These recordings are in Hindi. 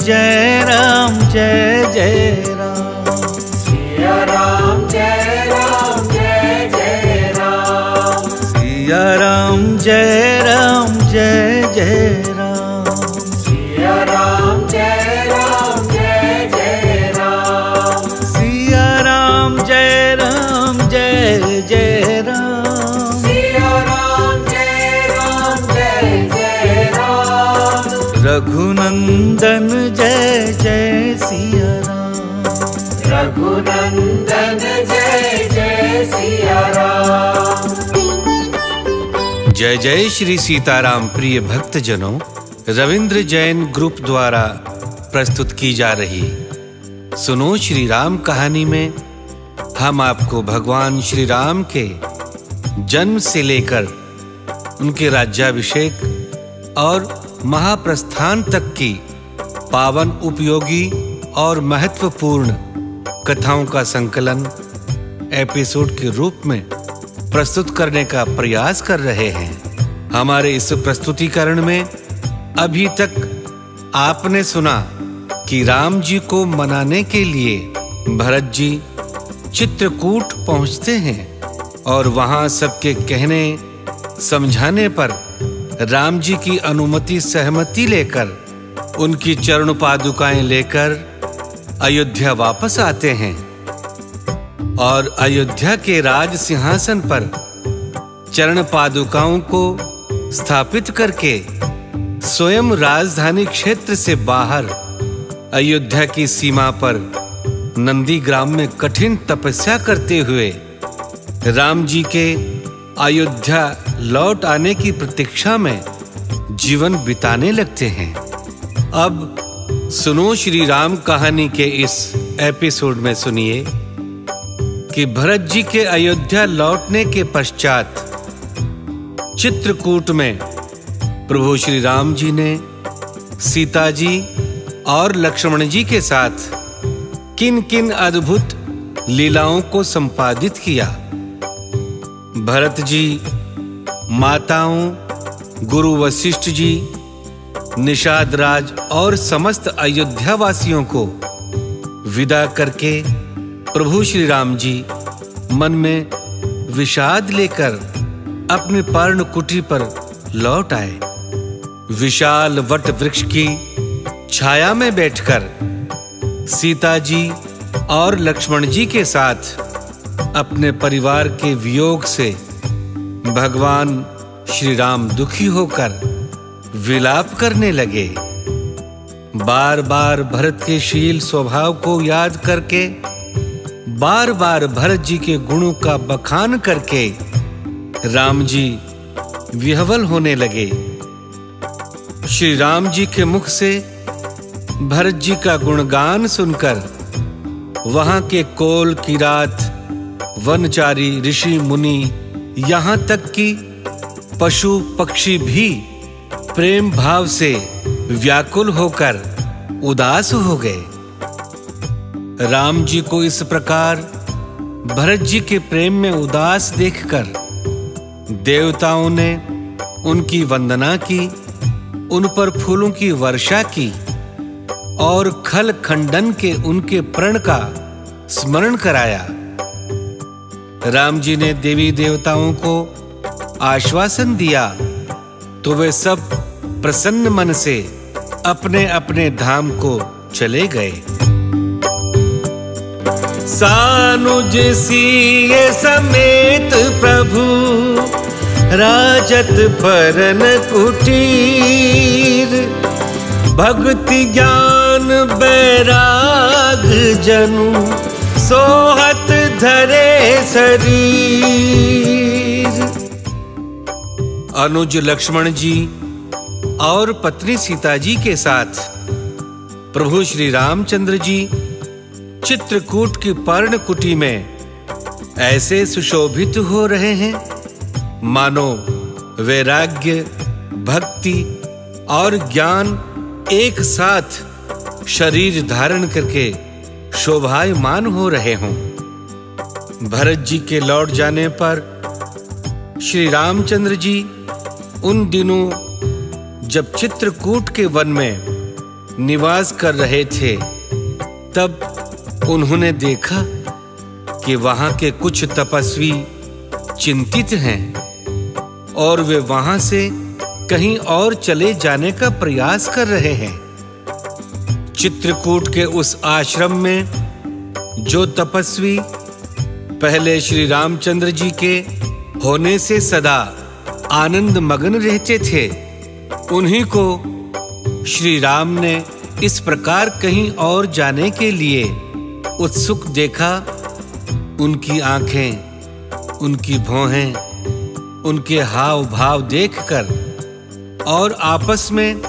जय राम जय जय राम। सिया राम जय राम जय जय राम। सिया राम जय राम जय जय राम। सिया राम जय राम जय जय राम। सिया राम जय राम जय जय राम। सिया राम जय राम जय जय राम। रघुनंदन जय जय सिया राम। रघुनंदन जय जय सिया राम। जय जय श्री सीताराम। प्रिय भक्तजनों, रविंद्र जैन ग्रुप द्वारा प्रस्तुत की जा रही सुनो श्री राम कहानी में हम आपको भगवान श्री राम के जन्म से लेकर उनके राज्याभिषेक और महाप्रस्थान तक की पावन, उपयोगी और महत्वपूर्ण कथाओं का संकलन एपिसोड के रूप में प्रस्तुत करने का प्रयास कर रहे हैं। हमारे इस प्रस्तुतिकरण में अभी तक आपने सुना कि राम जी को मनाने के लिए भरत जी चित्रकूट पहुंचते हैं और वहां सबके कहने समझाने पर राम जी की अनुमति सहमति लेकर उनकी चरण पादुकाएं लेकर अयोध्या वापस आते हैं और अयोध्या के राज सिंहासन पर चरण पादुकाओं को स्थापित करके स्वयं राजधानी क्षेत्र से बाहर अयोध्या की सीमा पर नंदीग्राम में कठिन तपस्या करते हुए राम जी के अयोध्या लौट आने की प्रतीक्षा में जीवन बिताने लगते हैं। अब सुनो श्री राम कहानी के इस एपिसोड में सुनिए कि भरत जी के अयोध्या लौटने के पश्चात चित्रकूट में प्रभु श्री राम जी ने सीता जी और लक्ष्मण जी के साथ किन किन अद्भुत लीलाओं को संपादित किया। भरत जी माताओं, गुरु वशिष्ठ जी, निषाद राज और समस्त अयोध्या वासियों को विदा करके प्रभु श्री राम जी मन में विषाद लेकर अपने पर्ण कुटी पर लौट आए। विशाल वट वृक्ष की छाया में बैठकर सीता जी और लक्ष्मण जी के साथ अपने परिवार के वियोग से भगवान श्री राम दुखी होकर विलाप करने लगे। बार बार भरत के शील स्वभाव को याद करके, बार बार भरत जी के गुणों का बखान करके राम जी विह्वल होने लगे। श्री राम जी के मुख से भरत जी का गुणगान सुनकर वहां के कोल किरात, वनचारी, ऋषि मुनि, यहां तक कि पशु पक्षी भी प्रेम भाव से व्याकुल होकर उदास हो गए। राम जी को इस प्रकार भरत जी के प्रेम में उदास देखकर देवताओं ने उनकी वंदना की, उन पर फूलों की वर्षा की और खल खंडन के उनके प्रण का स्मरण कराया। राम जी ने देवी देवताओं को आश्वासन दिया तो वे सब प्रसन्न मन से अपने अपने धाम को चले गए। सानुज सिए समेत प्रभु राजत परन कुटीर, भक्ति ज्ञान बैराग जनु सोहत धरे शरीर। अनुज लक्ष्मण जी और पत्नी सीता जी के साथ प्रभु श्री रामचंद्र जी चित्रकूट की पर्ण कुटी में ऐसे सुशोभित हो रहे हैं मानो वैराग्य, भक्ति और ज्ञान एक साथ शरीर धारण करके शोभायमान हो रहे हों। भरत जी के लौट जाने पर श्री रामचंद्र जी उन दिनों जब चित्रकूट के वन में निवास कर रहे थे, तब उन्होंने देखा कि वहां के कुछ तपस्वी चिंतित हैं और वे वहां से कहीं और चले जाने का प्रयास कर रहे हैं। चित्रकूट के उस आश्रम में जो तपस्वी पहले श्री रामचंद्र जी के होने से सदा आनंद मग्न रहते थे, उन्हीं को श्री राम ने इस प्रकार कहीं और जाने के लिए उत्सुक देखा। उनकी आंखें, उनकी भौहें, उनके हाव भाव देखकर और आपस में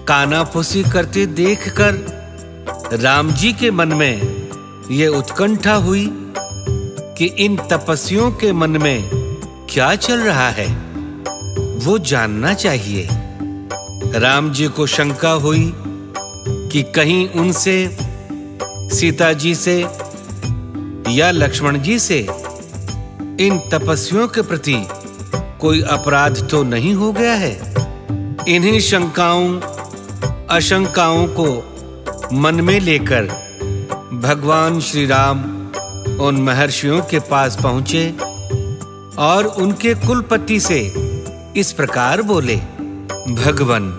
कानाफूसी करते देखकर राम जी के मन में ये उत्कंठा हुई कि इन तपस्वियों के मन में क्या चल रहा है, वो जानना चाहिए। राम जी को शंका हुई कि कहीं उनसे, सीता जी से या लक्ष्मण जी से इन तपस्वियों के प्रति कोई अपराध तो नहीं हो गया है। इन्हीं शंकाओं आशंकाओं को मन में लेकर भगवान श्री राम उन महर्षियों के पास पहुंचे और उनके कुलपति से इस प्रकार बोले, भगवन,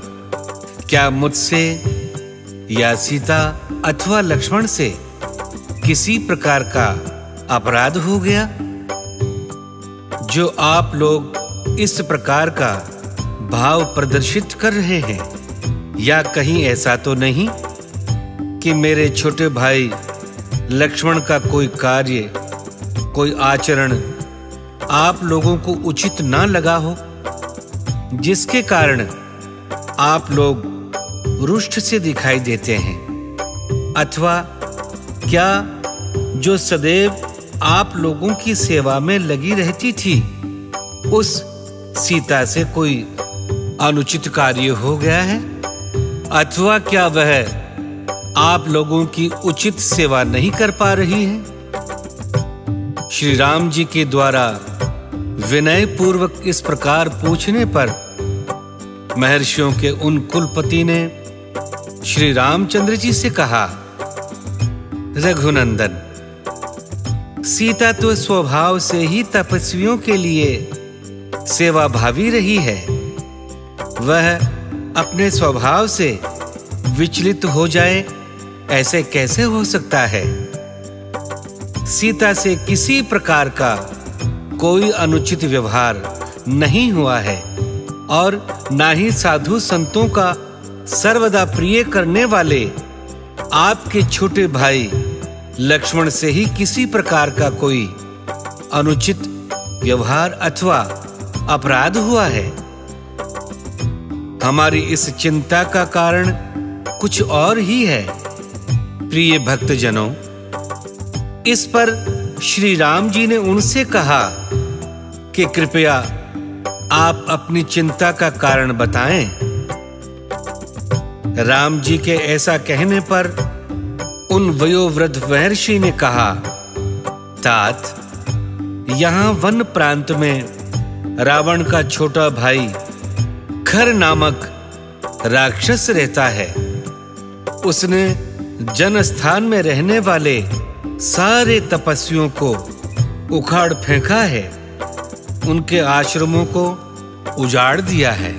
क्या मुझसे या सीता अथवा लक्ष्मण से किसी प्रकार का अपराध हो गया, जो आप लोग इस प्रकार का भाव प्रदर्शित कर रहे हैं? या कहीं ऐसा तो नहीं कि मेरे छोटे भाई लक्ष्मण का कोई कार्य, कोई आचरण आप लोगों को उचित ना लगा हो, जिसके कारण आप लोग रुष्ट से दिखाई देते हैं? अथवा क्या जो सदैव आप लोगों की सेवा में लगी रहती थी, उस सीता से कोई अनुचित कार्य हो गया है? अथवा क्या वह आप लोगों की उचित सेवा नहीं कर पा रही है? श्री राम जी के द्वारा विनय पूर्वक इस प्रकार पूछने पर महर्षियों के उन कुलपति ने श्री रामचंद्र जी से कहा, रघुनंदन, सीता तो स्वभाव से ही तपस्वियों के लिए सेवा भावी रही है। वह अपने स्वभाव से विचलित हो जाए, ऐसे कैसे हो सकता है? सीता से किसी प्रकार का कोई अनुचित व्यवहार नहीं हुआ है और ना ही साधु संतों का सर्वदा प्रिय करने वाले आपके छोटे भाई लक्ष्मण से ही किसी प्रकार का कोई अनुचित व्यवहार अथवा अपराध हुआ है। हमारी इस चिंता का कारण कुछ और ही है। प्रिय भक्तजनों, इस पर श्री राम जी ने उनसे कहा कि कृपया आप अपनी चिंता का कारण बताएं। राम जी के ऐसा कहने पर उन वयोवृद्ध महर्षि ने कहा, तात, यहाँ वन प्रांत में रावण का छोटा भाई खर नामक राक्षस रहता है। उसने जनस्थान में रहने वाले सारे तपस्वियों को उखाड़ फेंका है, उनके आश्रमों को उजाड़ दिया है।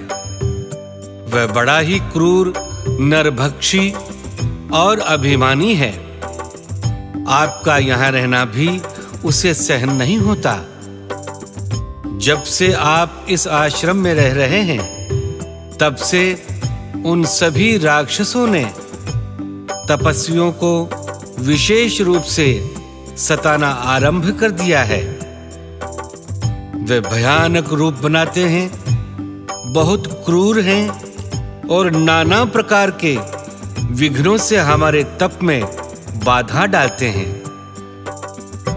वह बड़ा ही क्रूर, नरभक्षी और अभिमानी है। आपका यहाँ रहना भी उसे सहन नहीं होता। जब से आप इस आश्रम में रह रहे हैं, तब से उन सभी राक्षसों ने तपस्वियों को विशेष रूप से सताना आरंभ कर दिया है। वे भयानक रूप बनाते हैं, बहुत क्रूर हैं और नाना प्रकार के विघ्नों से हमारे तप में बाधा डालते हैं।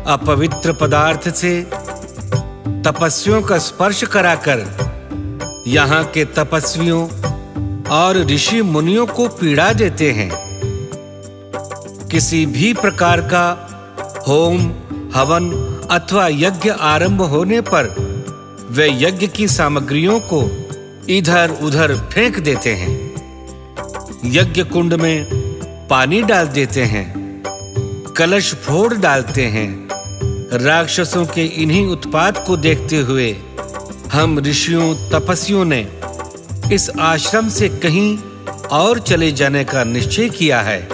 अपवित्र पदार्थ से तपस्वियों का स्पर्श कराकर यहाँ के तपस्वियों और ऋषि मुनियों को पीड़ा देते हैं। किसी भी प्रकार का होम, हवन अथवा यज्ञ आरंभ होने पर वे यज्ञ की सामग्रियों को इधर उधर फेंक देते हैं। यज्ञ कुंड में पानी डाल देते हैं, कलश फोड़ डालते हैं। राक्षसों के इन्हीं उत्पात को देखते हुए हम ऋषियों तपस्वियों ने इस आश्रम से कहीं और चले जाने का निश्चय किया है।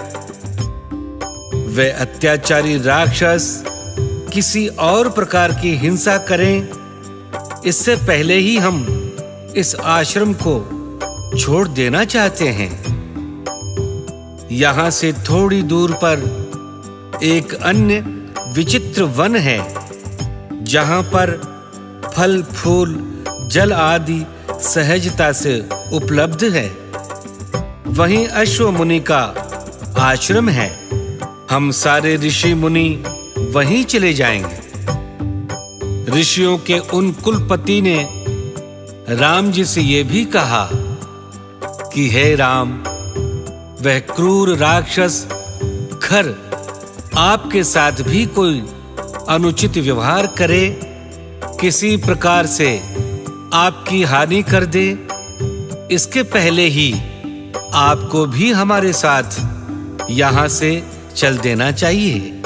वे अत्याचारी राक्षस किसी और प्रकार की हिंसा करें, इससे पहले ही हम इस आश्रम को छोड़ देना चाहते हैं। यहां से थोड़ी दूर पर एक अन्य विचित्र वन है, जहां पर फल फूल जल आदि सहजता से उपलब्ध है। वहीं अश्व मुनि का आश्रम है। हम सारे ऋषि मुनि वहीं चले जाएंगे। ऋषियों के उन कुलपति ने राम जी से यह भी कहा कि हे राम, वह क्रूर राक्षस खर आपके साथ भी कोई अनुचित व्यवहार करे, किसी प्रकार से आपकी हानि कर दे, इसके पहले ही आपको भी हमारे साथ यहां से चल देना चाहिए।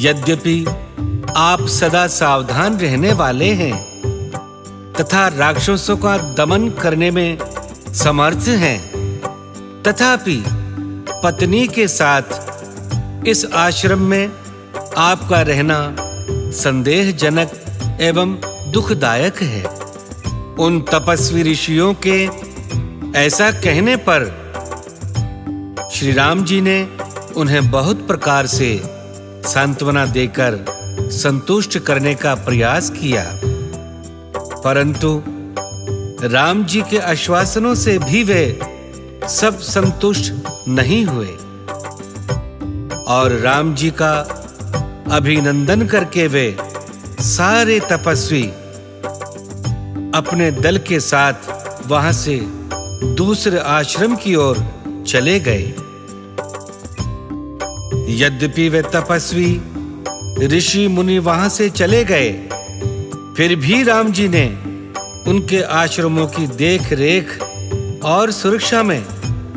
यद्यपि आप सदा सावधान रहने वाले हैं तथा राक्षसों का दमन करने में समर्थ हैं, तथापि पत्नी के साथ इस आश्रम में आपका रहना संदेहजनक एवं दुखदायक है। उन तपस्वी ऋषियों के ऐसा कहने पर श्री राम जी ने उन्हें बहुत प्रकार से सांत्वना देकर संतुष्ट करने का प्रयास किया, परंतु राम जी के आश्वासनों से भी वे सब संतुष्ट नहीं हुए और राम जी का अभिनंदन करके वे सारे तपस्वी अपने दल के साथ वहां से दूसरे आश्रम की ओर चले गए। यद्यपि वे तपस्वी ऋषि मुनि वहां से चले गए, फिर भी राम जी ने उनके आश्रमों की देख रेख और सुरक्षा में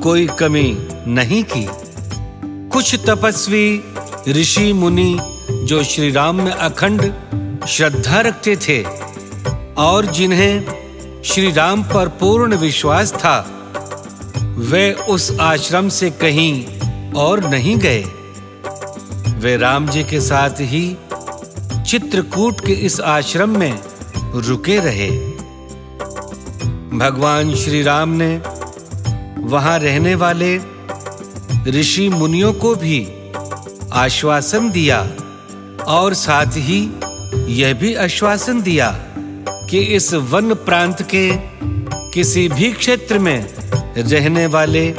कोई कमी नहीं की। कुछ तपस्वी ऋषि मुनि जो श्री राम में अखंड श्रद्धा रखते थे और जिन्हें श्री राम पर पूर्ण विश्वास था, वे उस आश्रम से कहीं और नहीं गए। वे राम जी के साथ ही चित्रकूट के इस आश्रम में रुके रहे। भगवान श्री राम ने वहां रहने वाले ऋषि मुनियों को भी आश्वासन दिया और साथ ही यह भी आश्वासन दिया कि इस वन प्रांत के किसी भी क्षेत्र में रहने वाले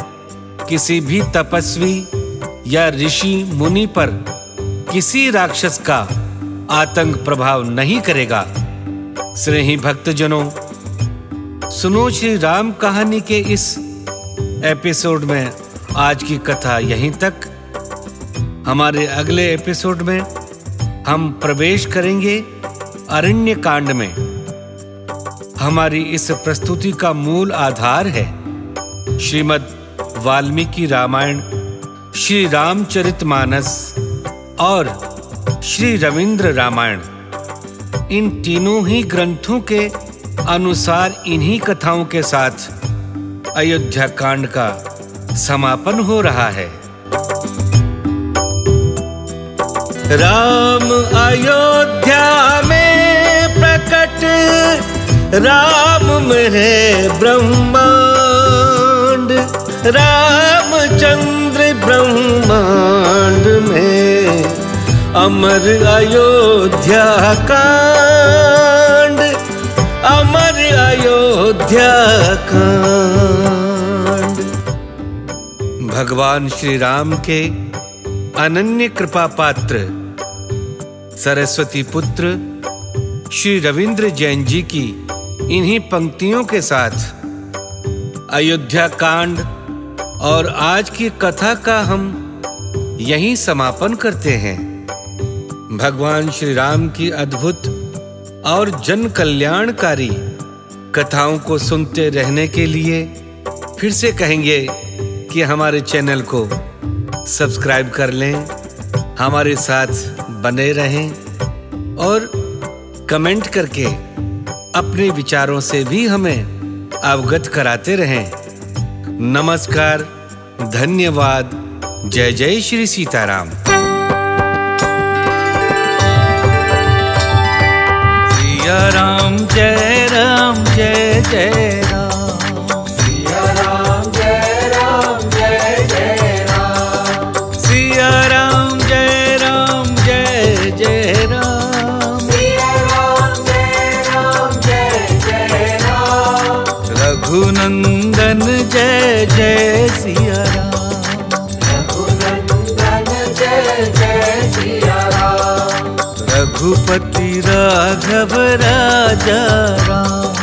किसी भी तपस्वी या ऋषि मुनि पर किसी राक्षस का आतंक प्रभाव नहीं करेगा। स्नेही भक्तजनों, सुनो श्री राम कहानी के इस एपिसोड में आज की कथा यहीं तक। हमारे अगले एपिसोड में हम प्रवेश करेंगे अरण्य कांड में। हमारी इस प्रस्तुति का मूल आधार है श्रीमद् वाल्मीकि रामायण, श्री रामचरितमानस और श्री रविंद्र रामायण। इन तीनों ही ग्रंथों के अनुसार इन्हीं कथाओं के साथ अयोध्या कांड का समापन हो रहा है। राम अयोध्या में प्रकट, राम में है ब्रह्मांड, रामचंद्र ब्रह्मांड में अमर अयोध्या कांड, अमर अयोध्या कांड। भगवान श्री राम के अनन्य कृपा पात्र सरस्वती पुत्र श्री रविंद्र जैन जी की इन्हीं पंक्तियों के साथ अयोध्या कांड और आज की कथा का हम यहीं समापन करते हैं। भगवान श्री राम की अद्भुत और जन कल्याणकारी कथाओं को सुनते रहने के लिए फिर से कहेंगे कि हमारे चैनल को सब्सक्राइब कर लें, हमारे साथ बने रहें और कमेंट करके अपने विचारों से भी हमें अवगत कराते रहें। नमस्कार, धन्यवाद, जय जय श्री सीताराम। सिया राम जय राम जय जय राम। सिया राम जय राम जय जय राम। सिया राम जय राम जय जय राम। सिया राम जय राम जय जय राम। रघुनंदन जय जय सिया राम। रघुनंदन जय जय सिया राम। रघुपति राघव राजा राम।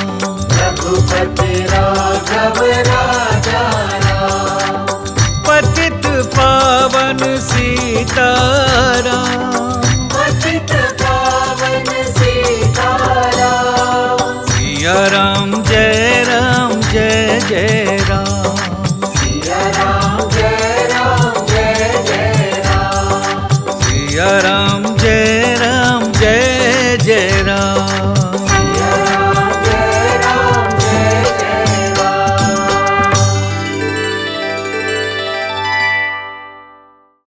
रघुपति राघव राजा राम। पतित पावन सीताराम। पतित पावन सीताराम। सिया राम जय जय राम। सिया राम जय जय राम। सिया राम जय जय राम।